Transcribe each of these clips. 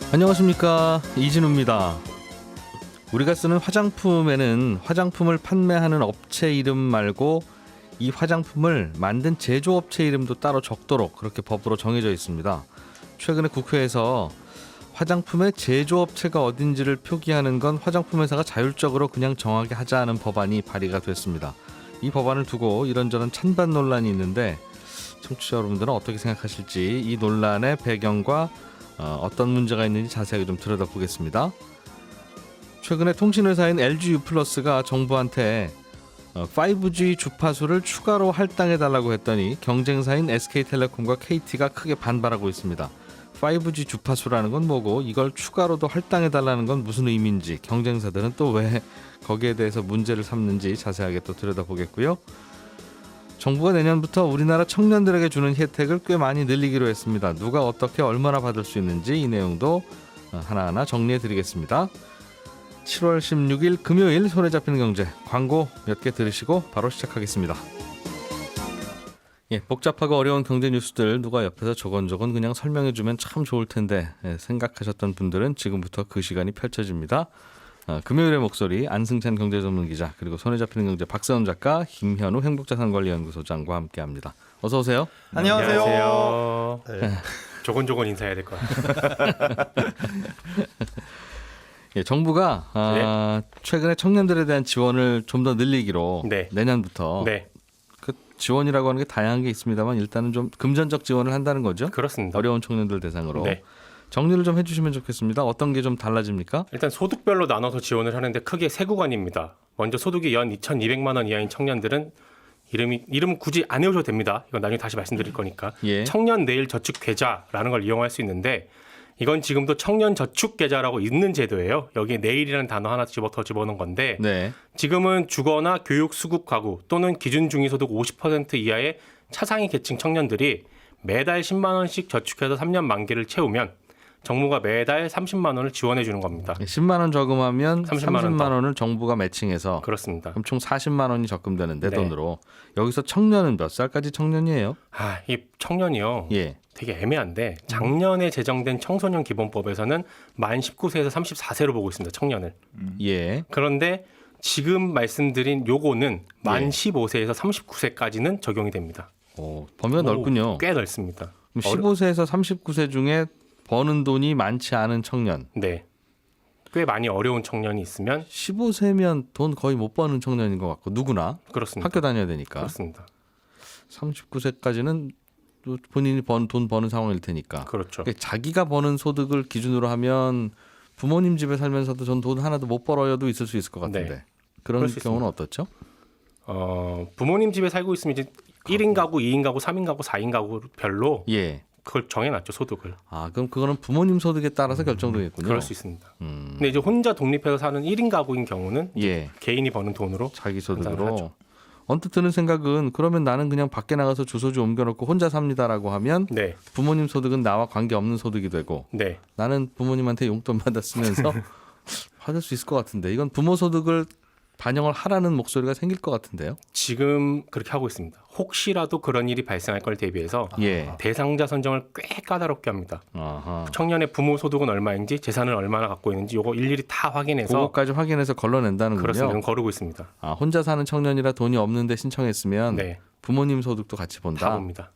안녕하십니까, 이진우입니다. 우리가 쓰는 화장품에는 화장품을 판매하는 업체 이름 말고 이 화장품을 만든 제조업체 이름도 따로 적도록 그렇게 법으로 정해져 있습니다. 최근에 국회에서 화장품의 제조업체가 어딘지를 표기하는 건 화장품 회사가 자율적으로 그냥 정하게 하자는 법안이 발의가 됐습니다. 이 법안을 두고 이런저런 찬반 논란이 있는데 청취자 여러분들은 어떻게 생각하실지 이 논란의 배경과 어떤 문제가 있는지 자세하게 좀 들여다보겠습니다. 최근에 통신회사인 LG U+가 정부한테 5G 주파수를 추가로 할당해달라고 했더니 경쟁사인 SK텔레콤과 KT가 크게 반발하고 있습니다. 5G 주파수라는 건 뭐고 이걸 추가로도 할당해달라는 건 무슨 의미인지, 경쟁사들은 또 왜 거기에 대해서 문제를 삼는지 자세하게 또 들여다보겠고요. 정부가 내년부터 우리나라 청년들에게 주는 혜택을 꽤 많이 늘리기로 했습니다. 누가 어떻게 얼마나 받을 수 있는지 이 내용도 하나하나 정리해드리겠습니다. 7월 16일 금요일 손에 잡히는 경제, 광고 몇 개 들으시고 바로 시작하겠습니다. 복잡하고 어려운 경제 뉴스들 누가 옆에서 조곤조곤 그냥 설명해주면 참 좋을 텐데 생각하셨던 분들은 지금부터 그 시간이 펼쳐집니다. 금요일의 목소리 안승찬 경제전문기자, 그리고 손에 잡히는 경제 박세훈 작가, 김현우 행복자산관리연구소장과 함께합니다. 어서 오세요. 안녕하세요. 네. 조곤조곤 인사해야 될 것 같아요. 정부가 최근에 청년들에 대한 지원을 좀 더 늘리기로 내년부터 그 지원이라고 하는 게 다양한 게 있습니다만 일단은 좀 금전적 지원을 한다는 거죠. 그렇습니다. 어려운 청년들 대상으로. 정리를 좀 해주시면 좋겠습니다. 어떤 게 좀 달라집니까? 일단 소득별로 나눠서 지원을 하는데 크게 세 구간입니다. 먼저 소득이 연 2,200만 원 이하인 청년들은 이름 굳이 안 외우셔도 됩니다. 이건 나중에 다시 말씀드릴 거니까. 청년 내일 저축 계좌라는 걸 이용할 수 있는데 이건 지금도 청년 저축 계좌라고 있는 제도예요. 여기에 내일이라는 단어 하나 더 집어넣은 건데 지금은 주거나 교육 수급 가구 또는 기준 중위소득 50% 이하의 차상위 계층 청년들이 매달 10만 원씩 저축해서 3년 만기를 채우면 정부가 매달 30만 원을 지원해 주는 겁니다. 10만 원 저금하면 30만 원을 정부가 매칭해서. 그렇습니다. 그럼 총 40만 원이 적금되는 내 돈으로. 여기서 청년은 몇 살까지 청년이에요? 이 청년이요. 되게 애매한데 작년에 제정된 청소년 기본법에서는 만 19세에서 34세로 보고 있습니다. 청년을. 그런데 지금 말씀드린 요거는 만 15세에서 39세까지는 적용이 됩니다. 범위가 넓군요. 꽤 넓습니다. 15세에서 39세 중에 버는 돈이 많지 않은 청년. 꽤 많이 어려운 청년이 있으면 15세면 돈 거의 못 버는 청년인 것 같고 누구나. 그렇습니다. 학교 다녀야 되니까. 그렇습니다. 39세까지는 또 본인이 돈 버는 상황일 테니까. 그렇죠. 그러니까 자기가 버는 소득을 기준으로 하면 부모님 집에 살면서도 전 돈 하나도 못 벌어요도 있을 수 있을 것 같은데. 그런 경우는 어떻죠? 부모님 집에 살고 있으면 이제 1인 가구, 2인 가구, 3인 가구, 4인 가구 별로 그걸 정해놨죠, 소득을. 그럼 그거는 부모님 소득에 따라서 결정되겠군요. 그럴 수 있습니다. 근데 이제 혼자 독립해서 사는 1인 가구인 경우는 개인이 버는 돈으로 자기 소득으로. 언뜻 드는 생각은 그러면 나는 그냥 밖에 나가서 주소지 옮겨놓고 혼자 삽니다라고 하면 부모님 소득은 나와 관계없는 소득이 되고 나는 부모님한테 용돈 받아 쓰면서 받을 수 있을 것 같은데 이건 부모 소득을 반영을 하라는 목소리가 생길 것 같은데요. 지금 그렇게 하고 있습니다. 혹시라도 그런 일이 발생할 걸 대비해서 대상자 선정을 꽤 까다롭게 합니다. 청년의 부모 소득은 얼마인지 재산을 얼마나 갖고 있는지 이거 일일이 다 확인해서 그거까지 확인해서 걸러낸다는군요. 그렇습니다. 거르고 있습니다. 혼자 사는 청년이라 돈이 없는데 신청했으면 부모님 소득도 같이 본다. 다 봅니다.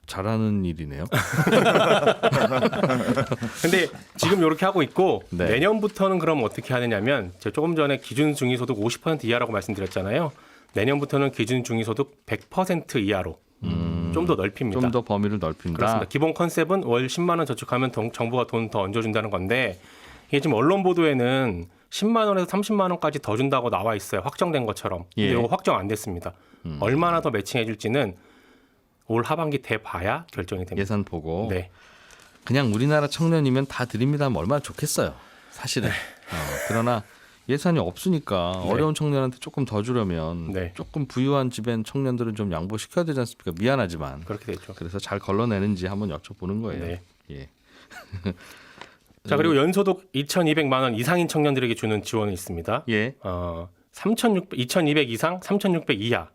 잘하는 일이네요. 근데 지금 이렇게 하고 있고 내년부터는 그럼 어떻게 하느냐면 제가 조금 전에 기준 중위소득 50% 이하라고 말씀드렸잖아요. 내년부터는 기준 중위소득 100% 이하로 좀 더 넓힙니다. 좀 더 범위를 넓힌다. 그렇습니다. 기본 컨셉은 월 10만 원 저축하면 정부가 돈 더 얹어준다는 건데 이게 지금 언론 보도에는 10만 원에서 30만 원까지 더 준다고 나와 있어요. 확정된 것처럼. 근데 이거 확정 안 됐습니다. 얼마나 더 매칭해 줄지는 올 하반기 돼 봐야 결정이 됩니다. 예산 보고. 그냥 우리나라 청년이면 다 드립니다 하면 얼마나 좋겠어요. 사실은. 그러나 예산이 없으니까 어려운 청년한테 조금 더 주려면 조금 부유한 집엔 청년들은 좀 양보시켜야 되지 않습니까? 미안하지만. 그렇게 되죠. 그래서 잘 걸러내는지 한번 여쭤보는 거예요. 자, 그리고 연소득 2,200만 원 이상인 청년들에게 주는 지원이 있습니다. 2,200 이상, 3,600 이하.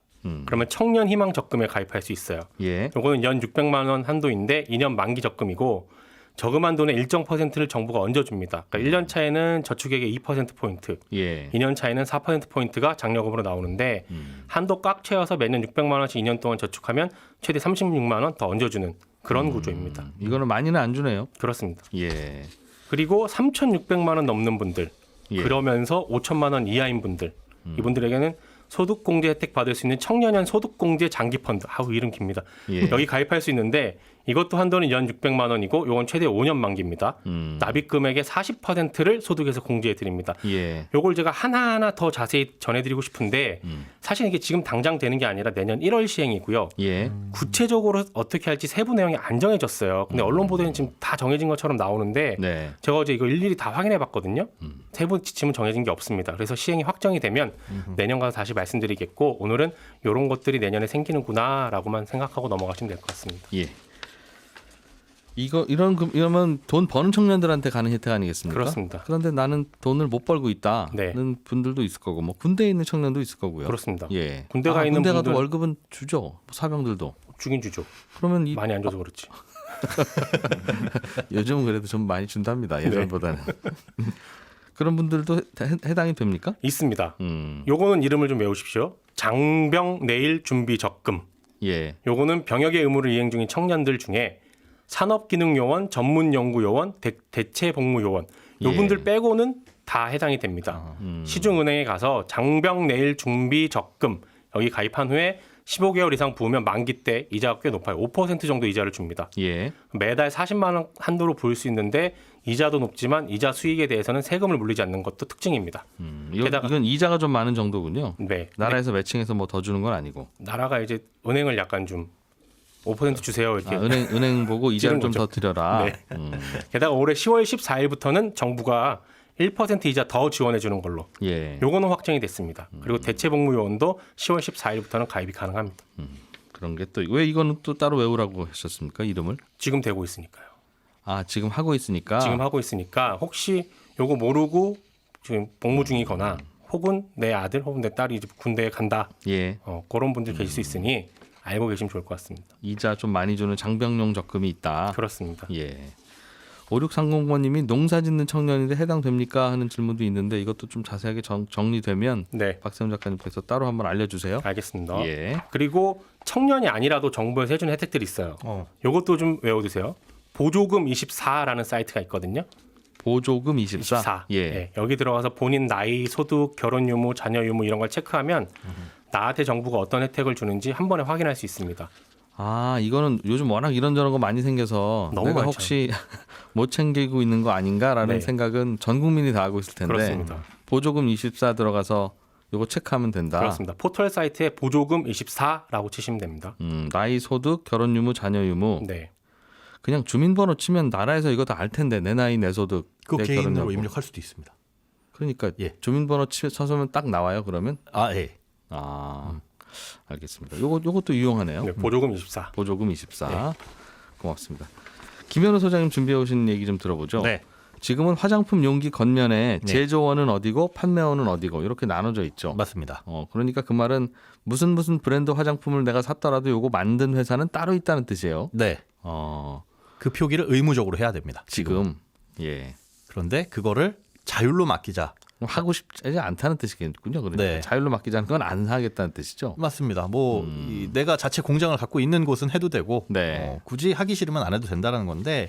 그러면 청년 희망 적금에 가입할 수 있어요. 예. 요거는 연 600만 원 한도인데 2년 만기 적금이고 저금한 돈의 일정 퍼센트를 정부가 얹어줍니다. 그러니까 1년 차에는 저축액의 2%포인트, 예. 2년 차에는 4%포인트가 장려금으로 나오는데 한도 꽉 채워서 매년 600만 원씩 2년 동안 저축하면 최대 36만 원 더 얹어주는 그런 구조입니다. 이거는 많이는 안 주네요. 그렇습니다. 예. 그리고 3,600만 원 넘는 분들, 예. 그러면서 5천만 원 이하인 분들, 이분들에게는 소득공제 혜택 받을 수 있는 청년연 소득공제 장기펀드, 아우 이름 깁니다. 예. 여기 가입할 수 있는데 이것도 한도는 연 600만 원이고 요건 최대 5년 만기입니다. 납입 금액의 40%를 소득에서 공제해 드립니다. 예. 요걸 제가 하나하나 더 자세히 전해드리고 싶은데 사실 이게 지금 당장 되는 게 아니라 내년 1월 시행이고요. 예. 구체적으로 어떻게 할지 세부 내용이 안 정해졌어요. 근데 언론 보도에는 지금 다 정해진 것처럼 나오는데 네. 제가 어제 이거 일일이 다 확인해 봤거든요. 세부 지침은 정해진 게 없습니다. 그래서 시행이 확정이 되면 내년 가서 다시 말씀드리겠고 오늘은 이런 것들이 내년에 생기는구나라고만 생각하고 넘어가시면 될 것 같습니다. 예. 이러면 돈 버는 청년들한테 가는 혜택 아니겠습니까? 그렇습니다. 그런데 나는 돈을 못 벌고 있다는 네. 분들도 있을 거고, 뭐 군대에 있는 청년도 있을 거고요. 그렇습니다. 예. 군대 가 있는 군대 가도 분들- 월급은 주죠. 사병들도. 주긴 주죠. 그러면 많이 안 줘서 그렇지. 요즘은 그래도 좀 많이 준답니다. 예전보다는. 그런 분들도 해당이 됩니까? 있습니다. 요거는 이름을 좀 외우십시오. 장병 내일 준비 적금. 예. 요거는 병역의 의무를 이행 중인 청년들 중에 산업기능요원, 전문연구요원, 대체복무요원 요분들 예. 빼고는 다 해당이 됩니다. 시중은행에 가서 장병 내일 준비 적금 여기 가입한 후에 15개월 이상 부으면 만기 때 이자가 꽤 높아요. 5% 정도 이자를 줍니다. 예. 매달 40만 원 한도로 부을 수 있는데 이자도 높지만 이자 수익에 대해서는 세금을 물리지 않는 것도 특징입니다. 이건 이자가 좀 많은 정도군요. 네. 나라에서 매칭해서 뭐 더 주는 건 아니고. 나라가 이제 은행을 약간 좀 5% 주세요 이렇게. 은행 보고 이자를 좀 더 찌른 드려라. 네. 게다가 올해 10월 14일부터는 정부가 1% 이자 더 지원해 주는 걸로. 예. 요거는 확정이 됐습니다. 그리고 대체복무요원도 10월 14일부터는 가입이 가능합니다. 그런 게 또 왜 이거는 또 따로 외우라고 하셨습니까? 이름을? 지금 되고 있으니까요. 아, 지금 하고 있으니까. 지금 하고 있으니까 혹시 요거 모르고 지금 복무 중이거나 혹은 내 아들 혹은 내 딸이 이제 군대에 간다. 예. 그런 분들 계실 수 있으니 알고 계시면 좋을 것 같습니다. 이자 좀 많이 주는 장병용 적금이 있다. 그렇습니다. 예. 5630번님이 농사 짓는 청년인데 해당됩니까 하는 질문도 있는데 이것도 좀 자세하게 정리되면 네, 박세훈 작가님께서 따로 한번 알려주세요. 알겠습니다. 예. 그리고 청년이 아니라도 정부에서 해주는 혜택들이 있어요. 요것도 좀 외워두세요. 보조금 24라는 사이트가 있거든요. 보조금 24. 24. 예. 네, 여기 들어가서 본인 나이, 소득, 결혼 유무, 자녀 유무 이런 걸 체크하면 나한테 정부가 어떤 혜택을 주는지 한 번에 확인할 수 있습니다. 아, 이거는 요즘 워낙 이런저런 거 많이 생겨서 너무 내가 많죠. 혹시 못 챙기고 있는 거 아닌가라는 네. 생각은 전 국민이 다 하고 있을 텐데. 그렇습니다. 보조금 24 들어가서 요거 체크하면 된다. 그렇습니다. 포털 사이트에 보조금 24라고 치시면 됩니다. 나이, 소득, 결혼 유무, 자녀 유무. 네. 그냥 주민번호 치면 나라에서 이거 다 알 텐데 내 나이, 내 소득, 그 내 결혼 개인으로 여부. 입력할 수도 있습니다. 그러니까 예. 주민번호 쳐서면 딱 나와요. 그러면 예. 알겠습니다. 요것도 유용하네요. 네, 보조금 24. 보조금 24. 고맙습니다. 김현우 소장님 준비해 오신 얘기 좀 들어보죠. 네. 지금은 화장품 용기 겉면에 네. 제조원은 어디고 판매원은 어디고 이렇게 나눠져 있죠. 맞습니다. 그러니까 그 말은 무슨 브랜드 화장품을 내가 샀더라도 요거 만든 회사는 따로 있다는 뜻이에요. 네. 어, 그 표기를 의무적으로 해야 됩니다. 지금 예. 그런데 그거를 자율로 맡기자. 하고 싶지 않다는 뜻이겠군요. 그러니까 네. 자율로 맡기자는 건 안 하겠다는 뜻이죠. 맞습니다. 이 내가 자체 공장을 갖고 있는 곳은 해도 되고 네. 굳이 하기 싫으면 안 해도 된다는 건데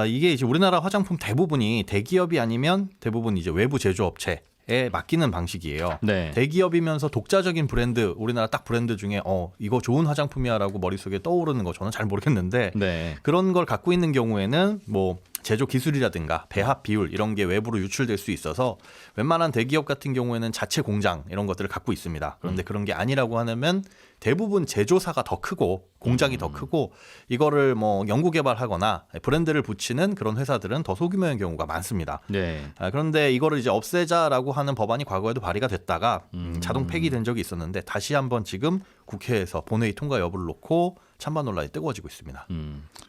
이게 이제 우리나라 화장품 대부분이 대기업이 아니면 대부분 이제 외부 제조업체에 맡기는 방식이에요. 네. 대기업이면서 독자적인 브랜드, 우리나라 딱 브랜드 중에 이거 좋은 화장품이야라고 머릿속에 떠오르는 거 저는 잘 모르겠는데 네. 그런 걸 갖고 있는 경우에는 뭐 제조 기술이라든가 배합 비율 이런 게 외부로 유출될 수 있어서 웬만한 대기업 같은 경우에는 자체 공장 이런 것들을 갖고 있습니다. 그런데 그런 게 아니라고 하면 대부분 제조사가 더 크고 공장이 더 크고 이거를 뭐 연구 개발하거나 브랜드를 붙이는 그런 회사들은 더 소규모인 경우가 많습니다. 네. 그런데 이거를 이제 없애자라고 하는 법안이 과거에도 발의가 됐다가 자동 폐기된 적이 있었는데 다시 한번 지금 국회에서 본회의 통과 여부를 놓고 찬반 논란이 뜨거워지고 있습니다.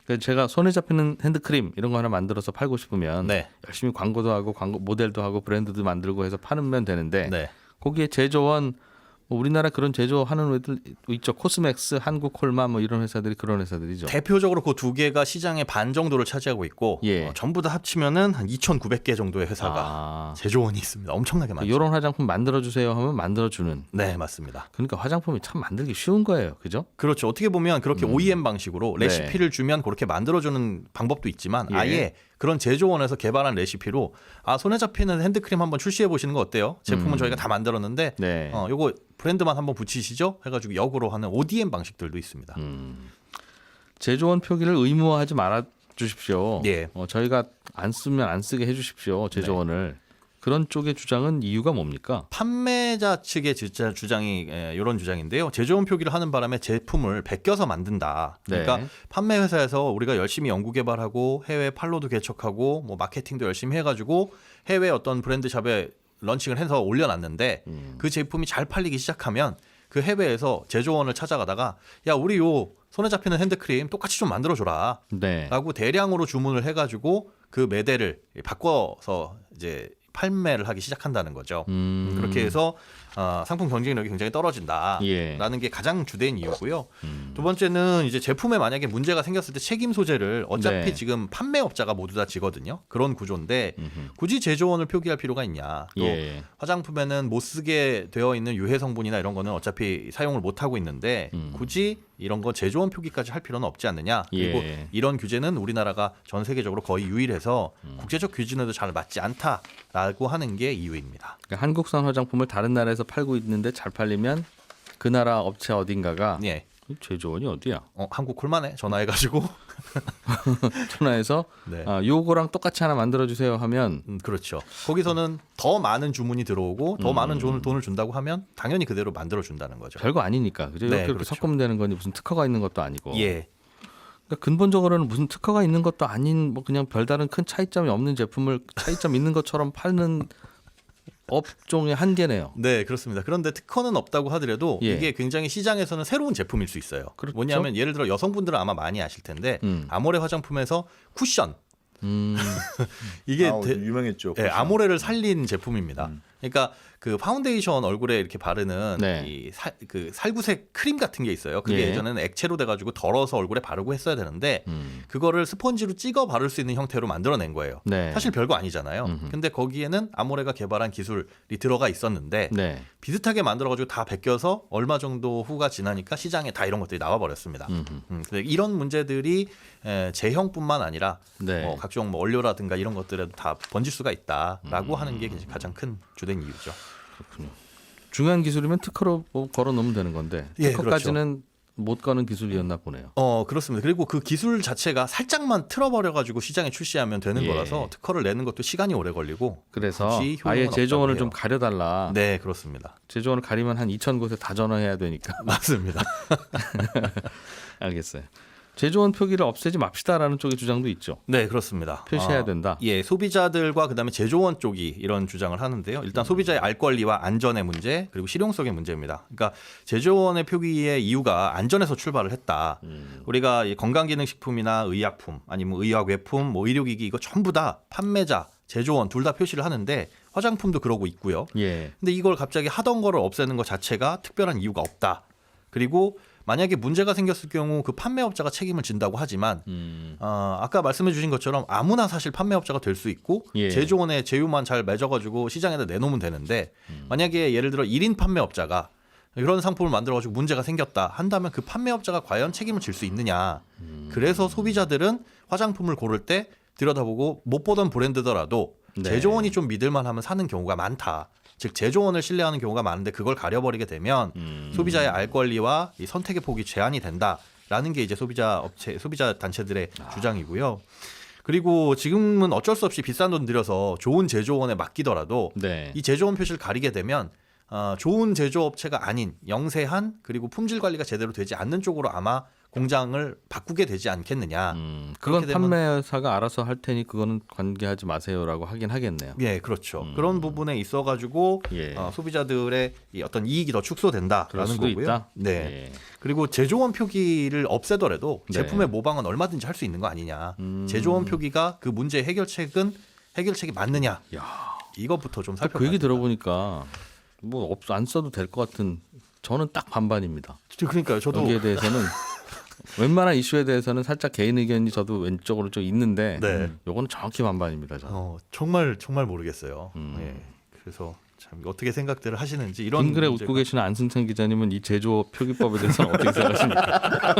그래서 제가 손에 잡히는 핸드크림 이런 거 하나 만들어서 팔고 싶으면 네. 열심히 광고도 하고 광고 모델도 하고 브랜드도 만들고 해서 파면 되는데 네. 거기에 제조원 뭐 우리나라 그런 제조하는 회들 있죠. 코스맥스, 한국콜마 뭐 이런 회사들이 그런 회사들이죠. 대표적으로 그 두 개가 시장의 반 정도를 차지하고 있고 예. 전부 다 합치면은 한 2,900개 정도의 회사가 제조원이 있습니다. 엄청나게 많죠. 이런 화장품 만들어 주세요 하면 만들어 주는. 네, 맞습니다. 그러니까 화장품이 참 만들기 쉬운 거예요. 그죠? 그렇죠. 어떻게 보면 그렇게 OEM 방식으로 레시피를 주면 그렇게 만들어주는 방법도 있지만 예. 아예 그런 제조원에서 개발한 레시피로 손에 잡히는 핸드크림 한번 출시해 보시는 거 어때요? 제품은 저희가 다 만들었는데 네. 요거 브랜드만 한번 붙이시죠? 해가지고 역으로 하는 ODM 방식들도 있습니다. 제조원 표기를 의무화하지 말아 주십시오. 예. 저희가 안 쓰면 안 쓰게 해주십시오. 제조원을. 그런 쪽의 주장은 이유가 뭡니까? 판매자 측의 주장이 이런 주장인데요. 제조원 표기를 하는 바람에 제품을 베껴서 만든다. 그러니까 네. 판매 회사에서 우리가 열심히 연구 개발하고 해외 판로도 개척하고 뭐 마케팅도 열심히 해가지고 해외 어떤 브랜드 샵에 런칭을 해서 올려놨는데 그 제품이 잘 팔리기 시작하면 그 해외에서 제조원을 찾아가다가 야 우리 요 손에 잡히는 핸드크림 똑같이 좀 만들어줘라. 네. 라고 대량으로 주문을 해가지고 그 매대를 바꿔서 이제 판매를 하기 시작한다는 거죠. 그렇게 해서 상품 경쟁력이 굉장히 떨어진다라는 예. 게 가장 주된 이유고요. 두 번째는 이제 제품에 만약에 문제가 생겼을 때 책임 소재를 어차피 네. 지금 판매업자가 모두 다 지거든요. 그런 구조인데 굳이 제조원을 표기할 필요가 있냐. 또 예. 화장품에는 못 쓰게 되어 있는 유해 성분이나 이런 거는 어차피 사용을 못 하고 있는데 굳이 이런 거 제조원 표기까지 할 필요는 없지 않느냐. 그리고 예. 이런 규제는 우리나라가 전 세계적으로 거의 유일해서 국제적 규준에도 잘 맞지 않다라고 하는 게 이유입니다. 그러니까 한국산 화장품을 다른 나라에서 팔고 있는데 잘 팔리면 그 나라 업체 어딘가가 예. 제조원이 어디야? 한국 콜만에 전화해가지고 전화해서 네. 요거랑 똑같이 하나 만들어 주세요 하면 그렇죠. 거기서는 더 많은 주문이 들어오고 더 많은 돈을 준다고 하면 당연히 그대로 만들어 준다는 거죠. 별거 아니니까 그죠? 네, 이렇게 그렇죠. 섞으면 되는 거니 무슨 특허가 있는 것도 아니고. 예. 그러니까 근본적으로는 무슨 특허가 있는 것도 아닌 뭐 그냥 별다른 큰 차이점이 없는 제품을 차이점 있는 것처럼 파는 업종의 한계네요. 네, 그렇습니다. 그런데 특허는 없다고 하더라도 예. 이게 굉장히 시장에서는 새로운 제품일 수 있어요. 그렇죠. 뭐냐면 예를 들어 여성분들은 아마 많이 아실 텐데 아모레 화장품에서 쿠션 이게 유명했죠. 네, 아모레를 살린 제품입니다. 그러니까 그 파운데이션 얼굴에 이렇게 바르는 네. 그 살구색 크림 같은 게 있어요. 그게 예. 예전에는 액체로 돼가지고 덜어서 얼굴에 바르고 했어야 되는데 그거를 스펀지로 찍어 바를 수 있는 형태로 만들어낸 거예요. 네. 사실 별거 아니잖아요. 근데 거기에는 아모레가 개발한 기술이 들어가 있었는데 네. 비슷하게 만들어가지고 다 베껴서 얼마 정도 후가 지나니까 시장에 다 이런 것들이 나와버렸습니다. 근데 이런 문제들이 제형뿐만 아니라 네. 각종 뭐 원료라든가 이런 것들에도 다 번질 수가 있다라고 하는 게 가장 큰 주된 이유죠. 그렇군요. 중요한 기술이면 특허로 뭐 걸어 놓으면 되는 건데 예, 특허까지는 못 가는 기술이었나 보네요. 그렇습니다. 그리고 그 기술 자체가 살짝만 틀어버려가지고 시장에 출시하면 되는 예. 거라서 특허를 내는 것도 시간이 오래 걸리고 그래서 굳이 효용은 아예 제조원을 없다고 좀 해요. 가려달라. 네, 그렇습니다. 제조원을 가리면 한 2,000곳에 다 전화해야 되니까. 맞습니다. 알겠어요. 제조원 표기를 없애지 맙시다라는 쪽의 주장도 있죠. 네, 그렇습니다. 표시해야 된다. 예, 소비자들과 그다음에 제조원 쪽이 이런 주장을 하는데요. 일단 소비자의 알 권리와 안전의 문제 그리고 실용성의 문제입니다. 그러니까 제조원의 표기의 이유가 안전에서 출발을 했다. 우리가 이 건강기능식품이나 의약품 아니면 의약외품, 뭐 의료기기 이거 전부 다 판매자, 제조원 둘 다 표시를 하는데 화장품도 그러고 있고요. 예. 근데 이걸 갑자기 하던 거를 없애는 것 자체가 특별한 이유가 없다. 그리고 만약에 문제가 생겼을 경우 그 판매업자가 책임을 진다고 하지만 아까 말씀해 주신 것처럼 아무나 사실 판매업자가 될 수 있고 예. 제조원의 제휴만 잘 맺어가지고 시장에다 내놓으면 되는데 만약에 예를 들어 1인 판매업자가 이런 상품을 만들어가지고 문제가 생겼다 한다면 그 판매업자가 과연 책임을 질 수 있느냐. 그래서 소비자들은 화장품을 고를 때 들여다보고 못 보던 브랜드더라도 네. 제조원이 좀 믿을만하면 사는 경우가 많다. 즉 제조원을 신뢰하는 경우가 많은데 그걸 가려버리게 되면 소비자의 알 권리와 이 선택의 폭이 제한이 된다라는 게 이제 소비자 단체들의 주장이고요. 그리고 지금은 어쩔 수 없이 비싼 돈 들여서 좋은 제조원에 맡기더라도 네. 이 제조원 표시를 가리게 되면 좋은 제조업체가 아닌 영세한 그리고 품질 관리가 제대로 되지 않는 쪽으로 아마 공장을 바꾸게 되지 않겠느냐. 그건 그렇게 되면- 판매사가 알아서 할 테니 그거는 관계하지 마세요라고 하긴 하겠네요. 예, 그렇죠. 그런 부분에 있어가지고 예. 소비자들의 이 어떤 이익이 더 그럴 축소된다라는 수도 거고요. 있다. 네. 예. 그리고 제조원 표기를 없애더라도 네. 제품의 모방은 얼마든지 할 수 있는 거 아니냐. 제조원 표기가 그 문제의 해결책이 맞느냐. 야, 이것부터 좀 그 살펴봐야 얘기 된다. 들어보니까 뭐 안 써도 될 것 같은 저는 딱 반반입니다. 그러니까요. 저도 여기에 대해서는 웬만한 이슈에 대해서는 살짝 개인 의견이 저도 왼쪽으로 좀 있는데 네. 요거는 정확히 반반입니다. 저는. 정말 모르겠어요. 예. 그래서 참 어떻게 생각들을 하시는지 이런 빙글에 문제가... 웃고 계시는 안승찬 기자님은 이 제조업 표기법에 대해서는 어떻게 생각하십니까?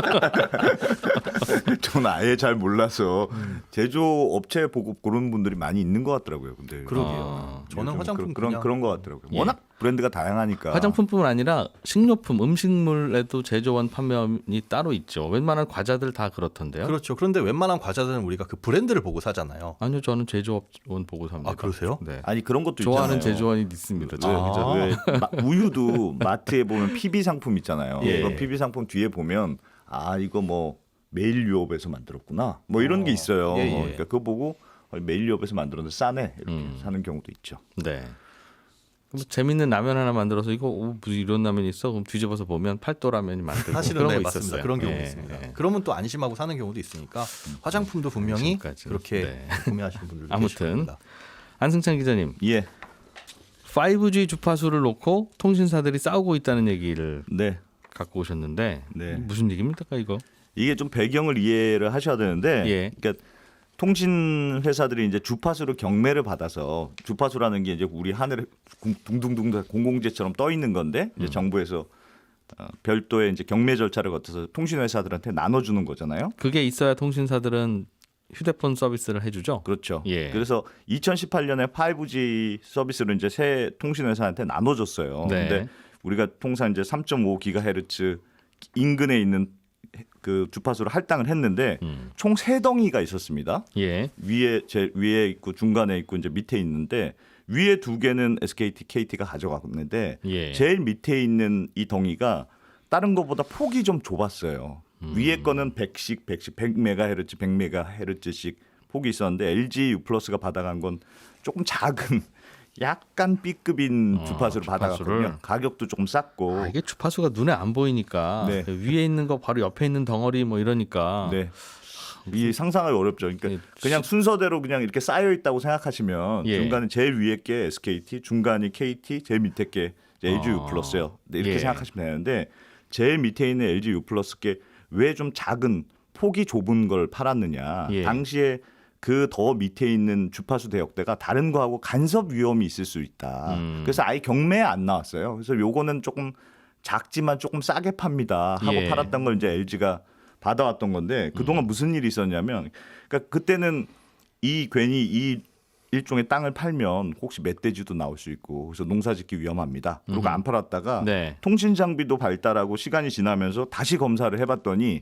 저는 아예 잘 몰라서 제조업체 보고 고르는 분들이 많이 있는 것 같더라고요. 근데 그러게요. 저는 요즘 화장품 그런 것 같더라고요. 예. 워낙 브랜드가 다양하니까. 화장품뿐만 아니라 식료품, 음식물에도 제조원 판매원이 따로 있죠. 웬만한 과자들 다 그렇던데요. 그렇죠. 그런데 웬만한 과자들은 우리가 그 브랜드를 보고 사잖아요. 아니요, 저는 제조업원 보고 삽니다. 아, 그러세요? 네. 아니 그런 것도 좋아하는 있잖아요. 제조원이 있습니다. 왜 우유도 마트에 보면 PB 상품 있잖아요. 예. 그 PB 상품 뒤에 보면 아 이거 뭐 매일 유업에서 만들었구나. 뭐 이런 게 있어요. 예, 예. 그러니까 그거 보고 매일 유업에서 만들었는데 싸네 이렇게 사는 경우도 있죠. 네. 그럼 재밌는 라면 하나 만들어서 이거 무슨 이런 라면이 있어? 그럼 뒤집어서 보면 팔도 라면이 만들고 사실은 그런 네, 거 맞습니다. 있었어요. 그런 경우 예, 있습니다. 예. 그러면 또 안심하고 사는 경우도 있으니까 화장품도 분명히 지금까지는. 그렇게 네. 구매하시는 분들도 아무튼. 계실 겁니다. 안승찬 기자님, 예, 5G 주파수를 놓고 통신사들이 싸우고 있다는 얘기를 네, 갖고 오셨는데 네. 무슨 얘기입니까 이거? 이게 좀 배경을 이해를 하셔야 되는데, 예. 그러니까 통신 회사들이 이제 주파수로 경매를 받아서 주파수라는 게 이제 우리 하늘에 둥둥둥 공공재처럼 떠 있는 건데 이제 정부에서 별도의 이제 경매 절차를 거쳐서 통신 회사들한테 나눠주는 거잖아요. 그게 있어야 통신사들은 휴대폰 서비스를 해주죠. 그렇죠. 예. 그래서 2018년에 5G 서비스를 이제 새 통신 회사한테 나눠줬어요. 네. 근데 우리가 통상 이제 3.5GHz 인근에 있는 그 주파수를 할당을 했는데 총 3덩이가 있었습니다. 예. 위에 있고 중간에 있고 이제 밑에 있는데 위에 2개는 SKT, KT가 가져갔는데 예. 제일 밑에 있는 이 덩이가 다른 것보다 폭이 좀 좁았어요. 위에 거는 100MHz, 100MHz씩 폭이 있었는데 LG U+가 받아간 건 조금 작은 약간 B급인 주파수를 받아갔거든요. 주파수를. 가격도 조금 쌌고. 아, 이게 주파수가 눈에 안 보이니까 네. 그 위에 있는 거 바로 옆에 있는 덩어리 뭐 이러니까 네. 이 상상하기 어렵죠. 그러니까 예, 그냥 순서대로 그냥 이렇게 쌓여 있다고 생각하시면 예. 중간에 제일 위에 게 SKT, 중간이 KT, 제일 밑에 게 LG U+요. 이렇게 예. 생각하시면 되는데 제일 밑에 있는 LG U+ 게 왜 좀 작은 폭이 좁은 걸 팔았느냐. 예. 당시에 그 더 밑에 있는 주파수 대역대가 다른 거하고 간섭 위험이 있을 수 있다. 그래서 아예 경매에 안 나왔어요. 그래서 요거는 조금 작지만 조금 싸게 팝니다 하고 예. 팔았던 걸 이제 LG가 받아왔던 건데 그동안 무슨 일이 있었냐면 그러니까 그때는 괜히 이 일종의 땅을 팔면 혹시 멧돼지도 나올 수 있고 그래서 농사짓기 위험합니다. 그리고 안 팔았다가 네. 통신 장비도 발달하고 시간이 지나면서 다시 검사를 해봤더니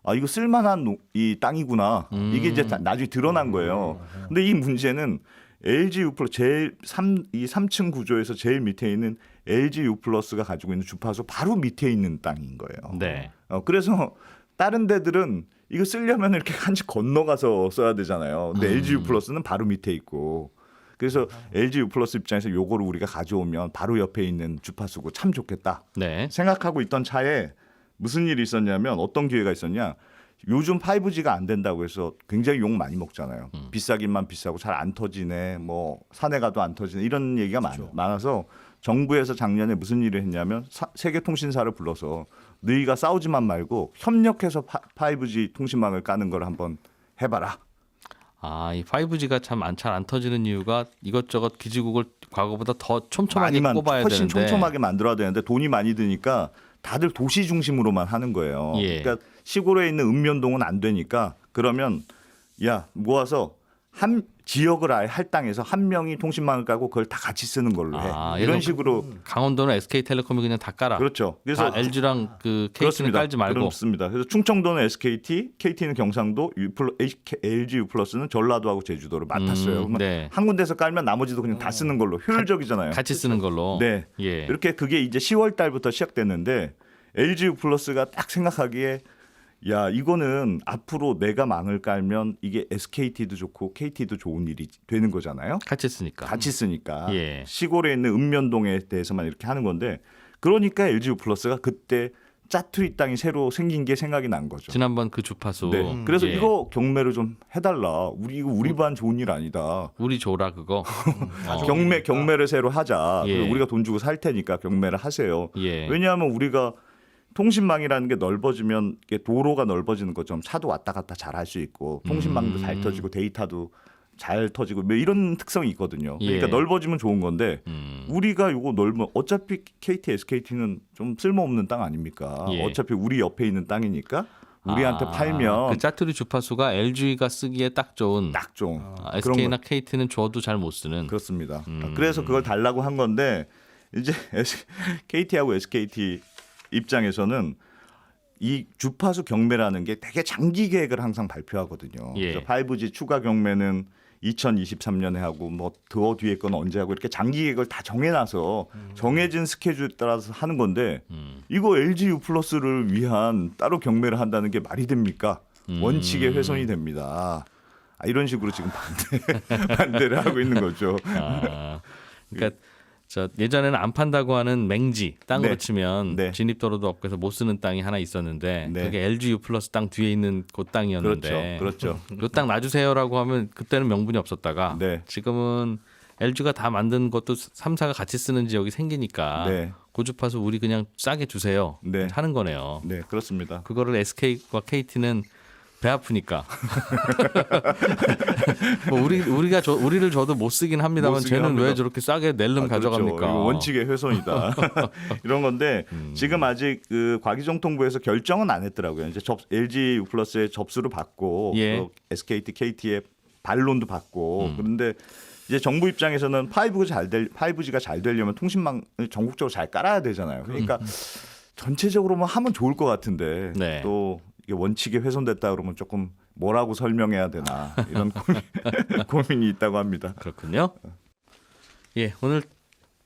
아 이거 쓸만한 이 땅이구나 이게 이제 나중에 드러난 거예요. 근데 이 문제는 LG U+ 제일 이 3층 구조에서 제일 밑에 있는 LG U+가 가지고 있는 주파수 바로 밑에 있는 땅인 거예요. 네. 그래서 다른 데들은 이거 쓰려면 이렇게 한치 건너가서 써야 되잖아요. 근데 LG U+는 바로 밑에 있고. 그래서 LG U+ 입장에서 요거를 우리가 가져오면 바로 옆에 있는 주파수고 참 좋겠다. 네. 생각하고 있던 차에 무슨 일이 있었냐면 어떤 기회가 있었냐. 요즘 5G가 안 된다고 해서 굉장히 욕 많이 먹잖아요. 비싸기만 비싸고 잘 안 터지네. 뭐 산에 가도 안 터지네. 이런 얘기가 많아서 정부에서 작년에 무슨 일을 했냐면 세계 통신사를 불러서 너희가 싸우지만 말고 협력해서 5G 통신망을 까는 걸 한번 해봐라. 아, 이 5G가 참 잘 안 터지는 이유가 이것저것 기지국을 과거보다 더 촘촘하게 뽑아야 훨씬 되는데 촘촘하게 만들어야 되는데 돈이 많이 드니까 다들 도시 중심으로만 하는 거예요. 예. 그러니까 시골에 있는 읍면동은 안 되니까 그러면 야 모아서 한 지역을 아예 할당해서 한 명이 통신망을 까고 그걸 다 같이 쓰는 걸로 해. 이런 식으로 강원도는 SK텔레콤이 그냥 다 깔아. 그렇죠. 그래서 다 LG랑 그 KT는 그렇습니다. 깔지 말고. 그렇습니다. 그래서 충청도는 SKT, KT는 경상도, LG U+는 전라도하고 제주도를 맡았어요. 그러면 네. 한 군데서 깔면 나머지도 그냥 다 쓰는 걸로 효율적이잖아요. 같이 쓰는 걸로. 네. 예. 이렇게 그게 이제 10월 달부터 시작됐는데 LG U+가 딱 생각하기에 야 이거는 앞으로 내가 망을 깔면 이게 SKT도 좋고 KT도 좋은 일이 되는 거잖아요. 같이 쓰니까. 같이 쓰니까 예. 시골에 있는 읍면동에 대해서만 이렇게 하는 건데 그러니까 LG U+가 그때 짜투리 땅이 새로 생긴 게 생각이 난 거죠. 지난번 그 주파수. 네. 그래서 예. 이거 경매를 좀 해달라. 우리 반 좋은 일 아니다. 우리 줘라 그거. 경매를 새로 하자. 예. 그리고 우리가 돈 주고 살 테니까 경매를 하세요. 예. 왜냐하면 우리가 통신망이라는 게 넓어지면 이게 도로가 넓어지는 것처럼 차도 왔다 갔다 잘 할 수 있고 통신망도 잘 터지고 데이터도 잘 터지고 뭐 이런 특성이 있거든요. 그러니까 예. 넓어지면 좋은 건데 우리가 이거 넓으면 어차피 KT, SKT는 좀 쓸모없는 땅 아닙니까? 예. 어차피 우리 옆에 있는 땅이니까 우리한테 팔면 그 짜투리 주파수가 LG가 쓰기에 딱 좋은. 딱 좀 SK나 KT는 줘도 잘 못 쓰는. 그렇습니다. 그래서 그걸 달라고 한 건데 이제 KT하고 SKT 입장에서는 이 주파수 경매라는 게 되게 장기 계획을 항상 발표하거든요. 예. 그래서 5G 추가 경매는 2023년에 하고 뭐 더 뒤에 건 언제 하고 이렇게 장기 계획을 다 정해놔서 정해진 스케줄에 따라서 하는 건데 이거 LG U 플러스를 위한 따로 경매를 한다는 게 말이 됩니까? 원칙에 훼손이 됩니다. 이런 식으로 지금 반대를 하고 있는 거죠. 그러니까 저 예전에는 안 판다고 하는 맹지 땅으로 네. 치면 네. 진입도로도 없고 해서 못 쓰는 땅이 하나 있었는데 네. 그게 LG U 플러스 땅 뒤에 있는 그 땅이었는데 그렇죠. 이 땅 놔주세요라고 하면 그때는 명분이 없었다가 네. 지금은 LG가 다 만든 것도 3사가 같이 쓰는 지역이 생기니까 네. 고주파수 우리 그냥 싸게 주세요 네. 하는 거네요. 네, 그렇습니다. 그거를 SK와 KT는 배 아프니까 뭐 우리를 줘도 못 쓰긴 합니다만 못 쓰긴 쟤는 합니다. 왜 저렇게 싸게 낼름 그렇죠. 가져갑니까? 이거 원칙의 훼손이다. 이런 건데 지금 아직 그 과기정통부에서 결정은 안 했더라고요. 이제 LG U 플러스의 접수를 받고 예. 또 SKT, KT의 반론도 받고 그런데 이제 정부 입장에서는 5G가 잘 되려면 통신망을 전국적으로 잘 깔아야 되잖아요. 그러니까 전체적으로만 하면 좋을 것 같은데 네. 또 이게 원칙이 훼손됐다 그러면 조금 뭐라고 설명해야 되나 이런 고민이 있다고 합니다. 그렇군요. 예, 오늘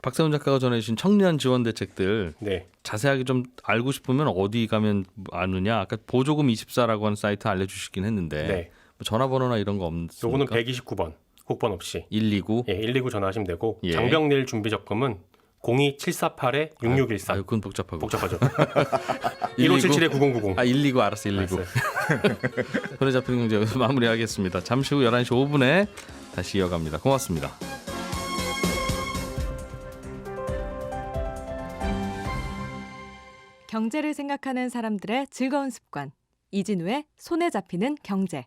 박세훈 작가가 전해주신 청년 지원 대책들 네. 자세하게 좀 알고 싶으면 어디 가면 아느냐? 아까 보조금 24라고 하는 사이트 알려주시긴 했는데 네. 뭐 전화번호나 이런 거 없습니까? 요거는 129번 국번 없이 129. 예, 129 전화하시면 되고 예. 장병내일 준비 적금은 02748-6614 아유, 그건 복잡하고. 복잡하죠. 129? 1577-9090. 129 알았어. 129. 손에 잡히는 경제 여기서 마무리하겠습니다. 잠시 후 11시 5분에 다시 이어갑니다. 고맙습니다. 경제를 생각하는 사람들의 즐거운 습관. 이진우의 손에 잡히는 경제.